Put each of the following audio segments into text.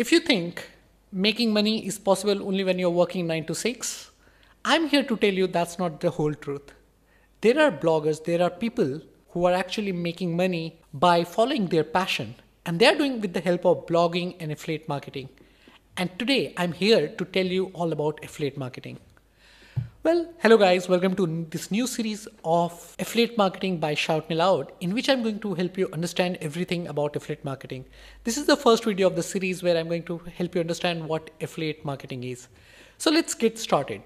If you think making money is possible only when you're working 9 to 6, I'm here to tell you that's not the whole truth. There are bloggers, there are people who are actually making money by following their passion, and they are doing with the help of blogging and affiliate marketing. And today I'm here to tell you all about affiliate marketing. Well, hello guys, welcome to this new series of affiliate marketing by Shout Me Loud, in which I'm going to help you understand everything about affiliate marketing. This is the first video of the series where I'm going to help you understand what affiliate marketing is. So let's get started.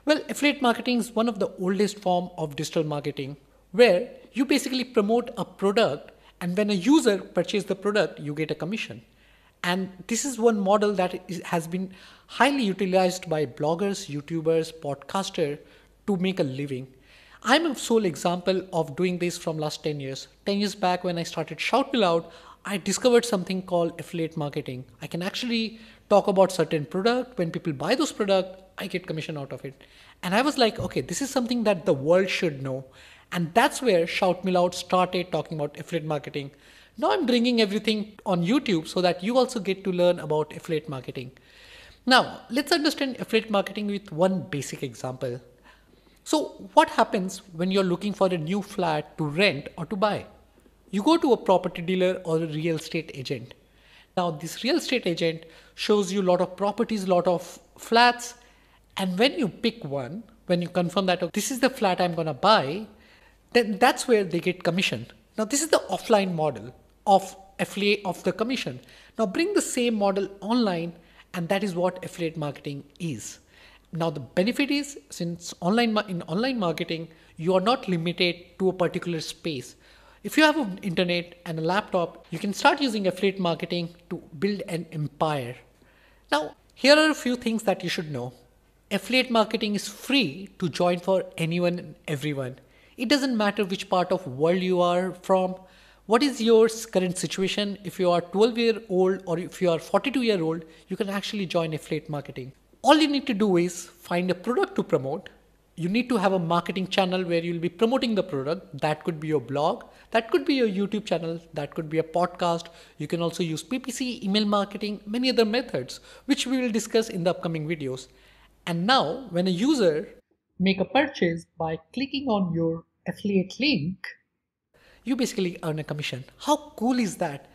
Well, affiliate marketing is one of the oldest form of digital marketing where you basically promote a product, and when a user purchases the product, you get a commission. And this is one model that has been highly utilized by bloggers, YouTubers, podcasters to make a living. I'm a sole example of doing this from last 10 years. 10 years back when I started Shout Me Loud, I discovered something called affiliate marketing. I can actually talk about certain product. When people buy those products, I get commission out of it. And I was like, okay, this is something that the world should know. And that's where Shout Me Loud started talking about affiliate marketing. Now I'm bringing everything on YouTube so that you also get to learn about affiliate marketing. Now, let's understand affiliate marketing with one basic example. So what happens when you're looking for a new flat to rent or to buy? You go to a property dealer or a real estate agent. Now, this real estate agent shows you a lot of properties, a lot of flats. And when you pick one, when you confirm that, oh, this is the flat I'm going to buy, then that's where they get commission. Now, this is the offline model of affiliate of the commission. Now bring the same model online, and that is what affiliate marketing is. Now the benefit is, since in online marketing, you are not limited to a particular space. If you have an internet and a laptop, you can start using affiliate marketing to build an empire. Now, here are a few things that you should know. Affiliate marketing is free to join for anyone and everyone. It doesn't matter which part of world you are from. What is your current situation? If you are 12-year-old or if you are 42-year-old, you can actually join affiliate marketing. All you need to do is find a product to promote. You need to have a marketing channel where you'll be promoting the product. That could be your blog, that could be your YouTube channel, that could be a podcast. You can also use PPC, email marketing, many other methods, which we will discuss in the upcoming videos. And now when a user make a purchase by clicking on your affiliate link, you basically earn a commission. How cool is that?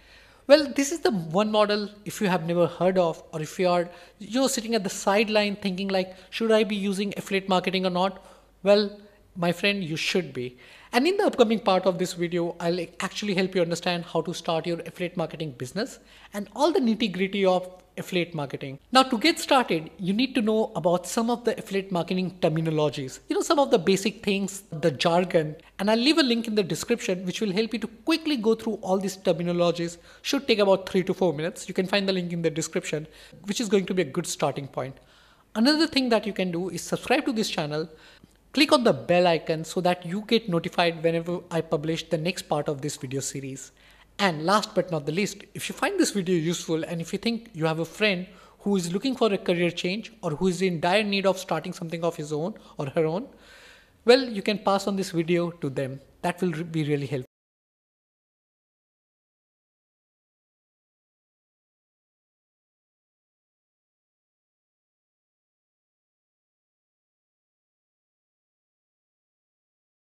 Well, this is the one model if you have never heard of, or if you're sitting at the sideline thinking like, should I be using affiliate marketing or not? Well, my friend, you should be. And in the upcoming part of this video, I'll actually help you understand how to start your affiliate marketing business and all the nitty-gritty of affiliate marketing. Now, to get started, you need to know about some of the affiliate marketing terminologies. Some of the basic things, the jargon, and I'll leave a link in the description which will help you to quickly go through all these terminologies. Should take about 3 to 4 minutes. You can find the link in the description, which is going to be a good starting point. Another thing that you can do is subscribe to this channel. Click on the bell icon so that you get notified whenever I publish the next part of this video series. And last but not the least, if you find this video useful and if you think you have a friend who is looking for a career change or who is in dire need of starting something of his own or her own, well, you can pass on this video to them. That will be really helpful.